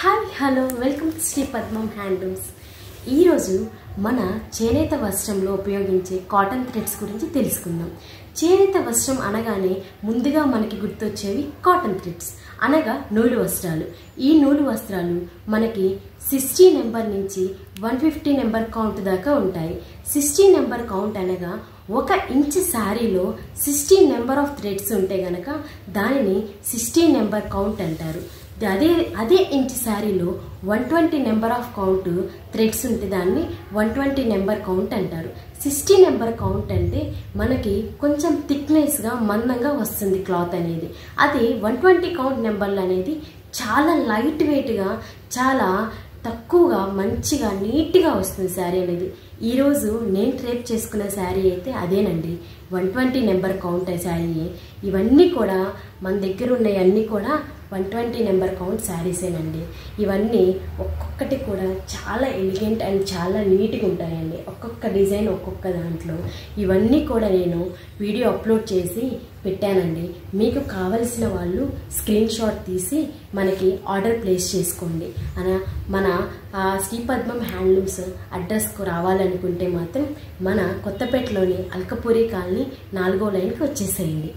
Hi hello welcome to Shri Padmam handlooms. ఈరోజు మన చేనేత వస్త్రంలో ఉపయోగించే కాటన్ థ్రెడ్స్ గురించి తెలుసుకుందాం. చేనేత వస్త్రం అనగానే ముందుగా మనకి గుర్తొచ్చేవి కాటన్ థ్రెడ్స్ అనగా నూలు వస్త్రాలు. ఈ నూలు వస్త్రాలు మనకి 60 నెంబర్ నుంచి 150 నెంబర్ కౌంట్ దాకా ఉంటాయి. 60 నెంబర్ కౌంట్ అనగా 1 ఇంచ్ శారీలో 60 నెంబర్ ఆఫ్ థ్రెడ్స్ ఉంటే గనక దానిని 60 నెంబర్ కౌంట్ అంటారు. అదే ఇంచ్ శారీలో 120 నెంబర్ ఆఫ్ కౌంట్ థ్రెడ్స్ ఉంటే దాన్ని 120 నెంబర్ కౌంట్ అంటారు. 60 నెంబర్ కౌంట్ అంటే మనకి కొంచెం థిక్నెస్గా మందంగా వస్తుంది క్లాత్ అనేది. అదే 120 కౌంట్ నెంబర్లు అనేది చాలా లైట్ వెయిట్గా చాలా తక్కువగా మంచిగా నీట్గా వస్తుంది శారీ అనేది. ఈరోజు నేను ట్రేప్ చేసుకున్న శారీ అయితే అదేనండి, 120 నెంబర్ కౌంట్ శారీ. ఇవన్నీ కూడా మన దగ్గర ఉన్నవన్నీ కూడా 120 నెంబర్ కౌంట్ శారీసేనండి. ఇవన్నీ ఒక్కొక్కటి కూడా చాలా ఎలిగెంట్ అండ్ చాలా నీట్గా ఉంటాయండి. ఒక్కొక్క డిజైన్ ఒక్కొక్క దాంట్లో ఇవన్నీ కూడా నేను వీడియో అప్లోడ్ చేసి పెట్టానండి. మీకు కావలసిన వాళ్ళు స్క్రీన్ షాట్ తీసి మనకి ఆర్డర్ ప్లేస్ చేసుకోండి. మన శ్రీ పద్మం హ్యాండ్లూమ్స్ అడ్రస్కు రావాలనుకుంటే మాత్రం మన కొత్తపేటలోని అల్కపూరి కాలనీ 4వ లైన్కి వచ్చేసేయండి.